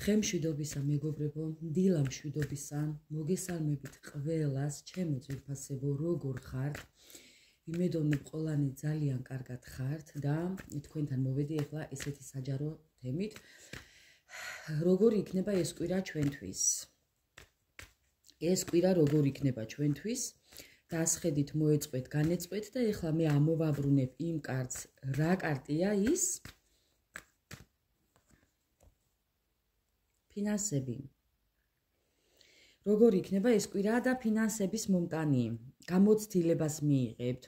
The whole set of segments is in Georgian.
დღემშვიდობისა მეგობრებო, დილა მშვიდობისა, მოგესალმებით ყველას, ჩემო ძვირფასებო, როგორ ხართ? იმედოვნებ ყველანი ძალიან კარგად ხართ და თქვენთან მოვედი ახლა ესეთი საჯარო თემით. როგორი იქნება ეს კვირა ჩვენთვის? ეს კვირა როგორი იქნება ჩვენთვის? დასხედით, მოეწყვეთ, განეწყვეთ და ახლა მე ამოვაბრუნებ იმ კარტს, რა კარტია ის? ფინანსები. როგორი იქნება ეს კვირა და ფინანსების მომტანი? გამოცდილებას მიიღებთ.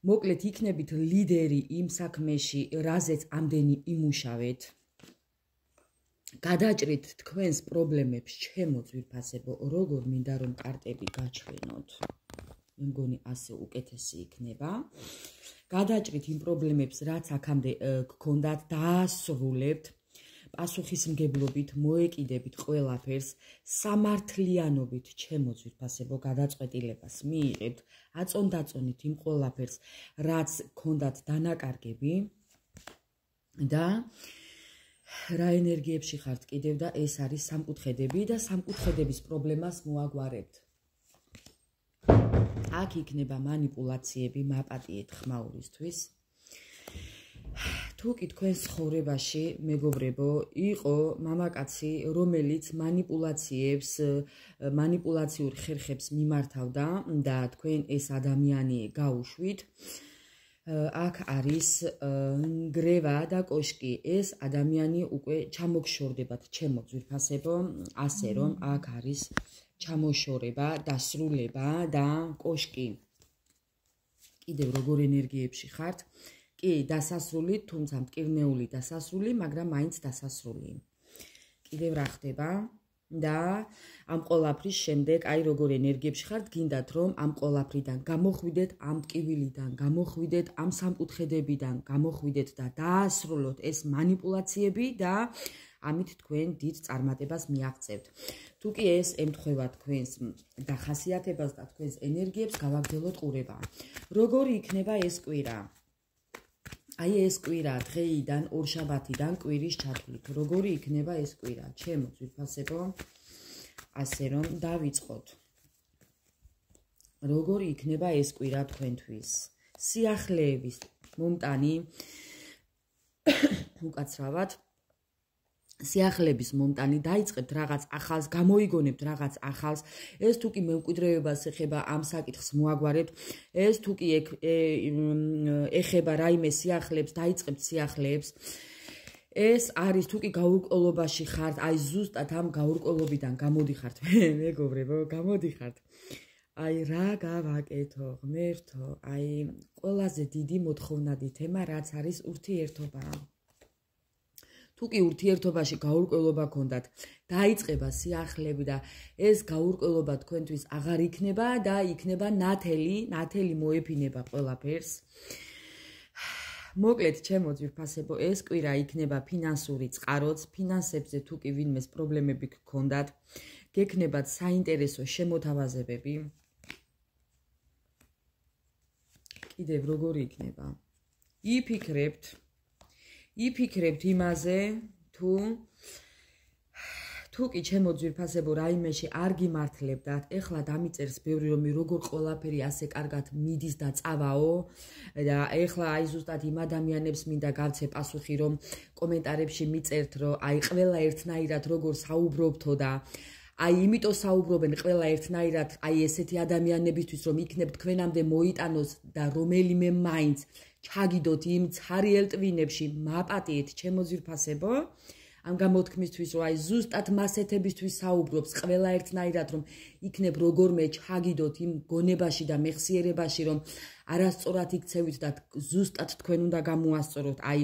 მოკლედ იქნებით ლიდერი იმ საქმეში, რაზეც ამდენი იმუშავეთ. გადაჭრით თქვენს პრობლემებს, ჩემო ძვირფასებო, როგორ მინდა რომ კარტები გაჩვენოთ. მე მგონი ასე უკეთესი იქნება. გადაჭრით იმ პრობლემებს, რაც აქამდე გქონდათ, დაასრულებთ. პასუხისმგებლობით მოეკიდებით ყველაფერს, სამართლიანობით, ჩემო ძვირფასებო, გადაწყვეტილებას მიიღებთ, აწონდაწონით იმ ყველაფერს, რაც გქონდათ დანაკარგები და რა ენერგიებში ხართ კიდევ და ეს არის სამკუთხედები და სამკუთხედების პრობლემას მოაგვარებთ. აქ იქნება მანიპულაციები, მაპატიეთ ხმაურისთვის. თუ კი თქვენს ცხოვრებაში, მეგობრებო, იყო მამაკაცი, რომელიც მანიპულაციურ ხერხებს მიმართავდა და თქვენ ეს ადამიანი გაუშვით, აქ არის ნგრევა და კოშკი. ეს ადამიანი უკვე ჩამოგშორდებათ, ჩემო ძვირფასებო, ასე რომ აქ არის ჩამოშორება, დასრულება და კოშკი. კიდევ როგორ ენერგიებში ხართ? კი, დასასრული, თუმცა მტკივნეული დასასრული, მაგრამ მაინც დასასრული. კიდევ რა ხდება? და ამ ყოლაფრის შემდეგ, აი როგორ ენერგიებში ხართ, გინდათ რომ ამ ყოლაფრიდან გამოხვიდეთ, ამ ტკივილიდან გამოხვიდეთ, ამ სამკუთხედებიდან გამოხვიდეთ და დაასრულოთ ეს მანიპულაციები და ამით თქვენ დიდ წარმატებას მიაღწევთ. თუ კი ეს ემთხვევა თქვენს დახასიათებას და თქვენს ენერგიებს, გავაგრძელოთ ყურება. როგორი იქნება ეს კვირა? აი ეს კვირა დღეიდან, ორშაბათიდან კვირის ჩათვლით. როგორი იქნება ეს კვირა? ჩემო ძვირფასებო, ასე რომ დავიწყოთ. როგორი იქნება ეს კვირა თქვენთვის? სიახლეების მომტანი, უკაცრავად, სიახლეების მომტანი, დაიწყებთ რაღაც ახალს, გამოიგონებთ რაღაც ახალს. ეს თუ კი მემკვიდრეობას ეხება, ამ საკითხს მოაგვარებთ. ეს თუ კი ეხება რაიმე სიახლეებს, დაიწყებთ სიახლეებს. ეს არის თუ კი გაურკვევლობაში ხართ, აი ზუსტად ამ გაურკვევლობიდან გამოდიხართ, მეგობრებო, გამოდიხართ. აი რა გავაკეთო, ღმერთო, აი ყველაზე დიდი მოთხოვნადი თემა, რაც არის ურთიერთობა. თუ კი ურთიერთობაში გაურკვევლობა გქონდათ, დაიწყება სიახლეები და ეს გაურკვევლობა თქვენთვის აღარ იქნება და იქნება ნათელი მოეფინება ყველაფერს. მოკლედ, ჩემო ძვირფასებო, ეს კვირა იქნება ფინანსური წყაროც, ფინანსებზე თუ კი ვინმეს პრობლემები გქონდათ, გექნებათ საინტერესო შემოთავაზებები. კიდევ როგორი იქნება? იფიქრებთ იმაზე, თუ კი ჩემო ძვირფასებო რაიმეში არ გიმართლებდათ, ეხლა დამიწერს ბევრი რომ როგორ ყველაფერი ასე კარგად მიდის და წავაო და ეხლა აი ზუსტად იმ ადამიანებს მინდა გავცე პასუხი, რომ კომენტარებში მიწერთ, რომ აი ყველა ერთნაირად როგორ საუბრობთო და აი იმიტომ საუბრობენ ყველა ერთნაირად, აი ესეთი ადამიანებისთვის, რომ იქნებ თქვენამდე მოიტანოს და რომელიმე მაინც ჩაგიდოთ იმ ცარიელ ტვინებში, მაპატიეთ, ჩემო ძვირფასებო, ამ გამოთქმისთვის, რომ აი ზუსტად მასეთებისთვის საუბრობს ყველა ერთნაირად, რომ იქნებ როგორმე ჩაგიდოთ იმ გონებაში და მეხსიერებაში, რომ არასწორად იქცევით და ზუსტად თქვენ უნდა გამოასწოროთ, აი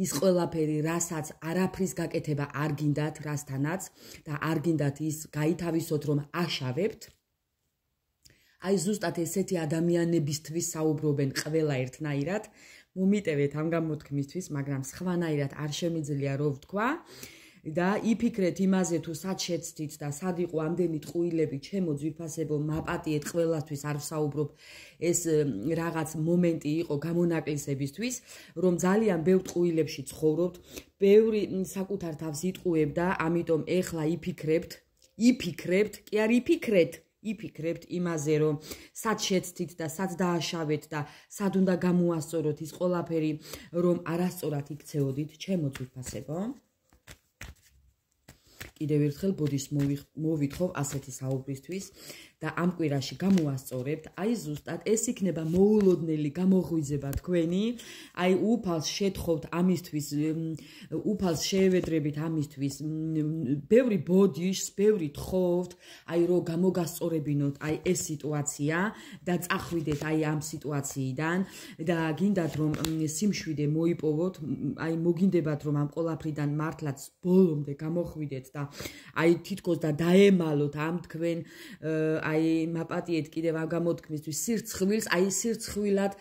ის ყველაფერი, რასაც არაფრის გაკეთება არ გინდათ, რასთანაც და არ გინდათ ის გაითავისოთ, რომ აშავებთ. აი ზუსტად ესეთი ადამიანებისთვის საუბრობენ ყველა ერთნაირად. მომიტევეთ ამ გამოთქმისთვის, მაგრამ სხვანაირად არ შემიძლია რო ვთქვა და იფიქრეთ იმაზე თუ სად შეცდით და სად იყო ამდენი ტყუილები ჩემო ძვირფასებო მაპატიეთ ყველასთვის არ ვსაუბრობ ეს რაღაც მომენტი იყო გამონაკლისებისთვის რომ ძალიან ბევრ ტყუილებში ცხოვრობთ ბევრი საკუთარ თავს იტყუებდა ამიტომ ეხლა იფიქრებთ კი არ იფიქრებთ იმაზე რომ სად შეცდით და სად დააშავეთ და სად უნდა გამოასწოროთ ის ყველაფერი რომ არასწორად იქცეოდით ჩემო ძვირფასებო კიდევ ერთხელ ბოდის მოვითხოვ ასეთი საუბრისთვის და ამ კვირაში გამოასწორებთ აი ზუსტად ეს იქნება მოულოდნელი გამოღვიძება თქვენი აი უფალს შეთხოვთ ამისთვის უფალს შეევედრებით ამისთვის ბევრი ბოდიშს ბევრი თხოვთ აი რომ გამოგასწორებინოთ აი ეს სიტუაცია და წახვიდეთ აი ამ სიტუაციიდან და გინდათ რომ სიმშვიდე მოიპოვოთ აი მოგინდებათ რომ ამ ყველაფრიდან მართლაც ბოლომდე გამოხვიდეთ და აი თითქოს და დაემალოთ ამ თქვენ აი მაპატიეთ კიდევ ამ გამოთქმისთვის სირცხვილს აი სირცხვილად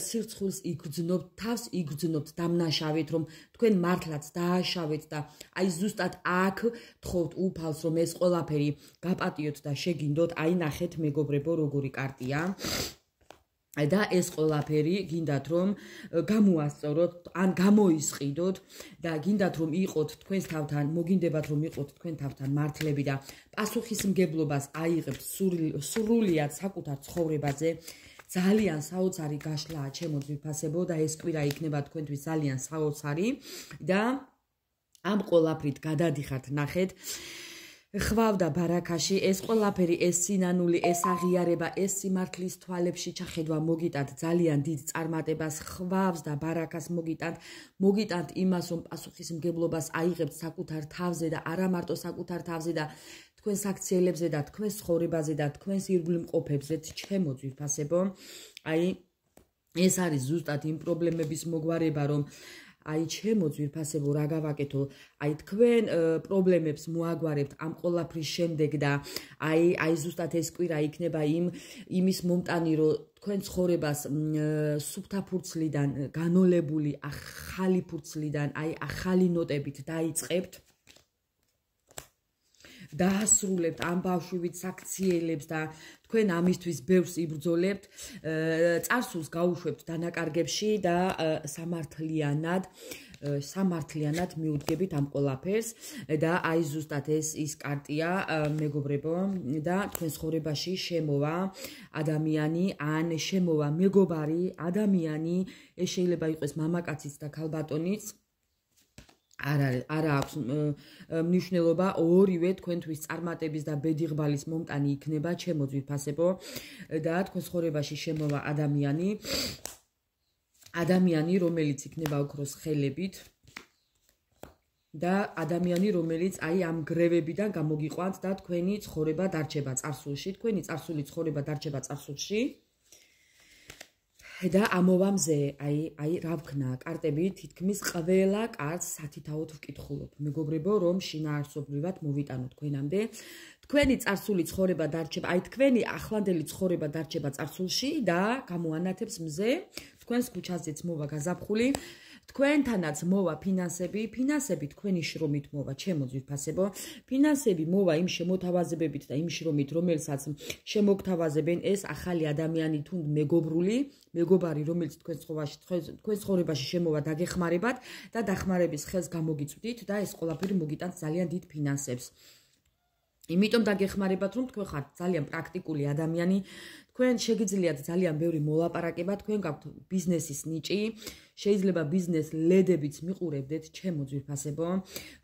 სირცხვილს იგრძნობთ თავს იგრძნობთ დამნაშავეთ რომ თქვენ მართლაც დააშავეთ და აი ზუსტად აქ თხოვთ უფალს რომ ეს ყველაფერი გაპატიოთ და შეგინდოთ აი ნახეთ მეგობრებო როგორი კარტია და ეს ყველაფერი გინდათ რომ გამოასწოროთ ან გამოისყიდოთ და გინდათ რომ იყოთ თქვენს თავთან მოგინდებათ რომ იყოთ თქვენ თავთან მართლები და პასუხისმგებლობას აიღებთ სრულიად საკუთარ ცხოვრებაზე ძალიან საოცარი გაშლაა ჩემო ძვირფასებო და ეს კვირა იქნება თქვენთვის ძალიან საოცარი და ამ ყველაფრით გადადიხართ ნახეთ ხვავდა ბარაქაში ეს ყველაფერი ეს სინანული ეს აღიარება ეს სიმართლის თვალებში ჩახედვა მოგიტანთ ძალიან დიდ წარმატებას ხვავს და ბარაქას მოგიტანთ იმას რომ პასუხისმგებლობას აიღებთ საკუთარ თავზე და არა მარტო საკუთარ თავზე და თქვენს აქციელებზე და თქვენს ცხოვრებაზე და თქვენს ირგვლივ მყოფებზე ჩემო ძვირფასებო აი ეს არის ზუსტად იმ პრობლემების მოგვარება რომ აი ჩემო ძვირფასებო რა გავაკეთო აი თქვენ პრობლემებს მოაგვარებთ ამ ყველაფრის შემდეგ და აი ზუსტად ეს კვირა იქნება იმის მომტანი რომ თქვენ ცხოვრებას სუფთა ფურცლიდან განოლებული ახალი ფურცლიდან აი ახალი ნოტებით დაიწყებთ დაასრულებთ ამ ბავშვივით საქციელებს და თქვენ ამისთვის ბევრს იბრძოლებთ წარსულს გაუშვებთ დანაკარგებში და სამართლიანად მიუდგებით ამ ყველაფერს და აი ზუსტად ეს ის კარტია მეგობრებო და თქვენ ცხოვრებაში შემოვა ადამიანი ან შემოვა მეგობარი ადამიანი ეს შეიძლება იყოს მამაკაციც და ქალბატონიც არა აქვს მნიშვნელობა ორივე თქვენთვის წარმატების და ბედიღბალის მომტანი იქნება ჩემო ძვირფასებო და თქვენ ცხოვრებაში შემოვა ადამიანი რომელიც იქნება ოქროს ხელებით და ადამიანი რომელიც აი ამ გრევებიდან გამოგიყვანთ და თქვენი ცხოვრება დარჩება წარსულში თქვენი წარსული ცხოვრება დარჩება წარსულში და ამოვამზე აი რა ვქნა კარტები თითქმის ყველა კარტს სათითაოდ ვკითხულობ მეგობრებო რომ შინაარსობრივად მოვიტანო თქვენამდე თქვენი წარსული ცხოვრება დარჩება აი თქვენი ახლანდელი ცხოვრება დარჩება წარსულში და გამოანათებს მზე თქვენს ქუჩაზეც მოვა გაზაფხული თქვენთანაც მოვა ფინანსები თქვენი შრომით მოვა ჩემო ძვირფასებო ფინანსები მოვა იმ შემოთავაზებებით და იმ შრომით რომელსაც შემოგთავაზებენ ეს ახალი ადამიანი თუ მეგობარი რომელიც თქვენ ცხოვრებაში შემოვა დაგეხმარებათ და დახმარების ხელს გამოგიწვდით და ეს ყველაფერი მოგიტანთ ძალიან დიდ ფინანსებს იმიტომ დაგეხმარებათ რომ თქვენ ხართ ძალიან პრაქტიკული ადამიანი თქვენ შეგიძლიათ ძალიან ბევრი მოლაპარაკება თქვენ გაქვთ ბიზნესის ნიჭი შეიძლება ბიზნეს ლედებიც მიყურებდეთ ჩემო ძვირფასებო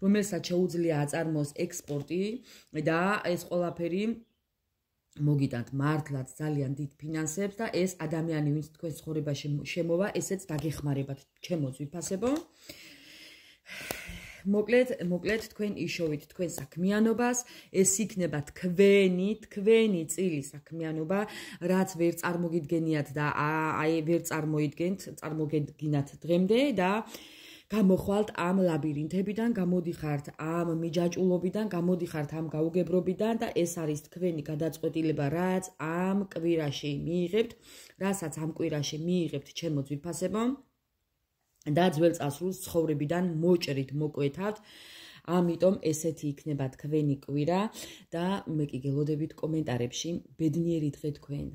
რომელსაც შეუძლია აწარმოოს ექსპორტი და ეს ყველაფერი მოგიტანთ მართლაც ძალიან დიდ ფინანსებს და ეს ადამიანი ვინც თქვენ ცხოვრებაში შემოვა ესეც დაგეხმარებათ ჩემო ძვირფასებო მოკლედ თქვენ იშოვით თქვენ საქმიანობას ეს იქნება თქვენი წილი საქმიანობა რაც ვერ წარმოგიდგენიათ და აი ვერ წარმოგედგინათ დღემდე და გამოხვალთ ამ ლაბირინთებიდან გამოდიხართ ამ მიჯაჭულობიდან გამოდიხართ ამ გაუგებრობიდან და ეს არის თქვენი გადაწყვეტილება რაც ამ კვირაში მიიღებთ ჩემო ძვირფასებო და ძველ წარსულს ცხოვრებიდან მოჭრით მოკვეთავთ ამიტომ ესეთი იქნება თქვენი კვირა და მე კი გელოდებით კომენტარებში. ბედნიერი დღე თქვენ.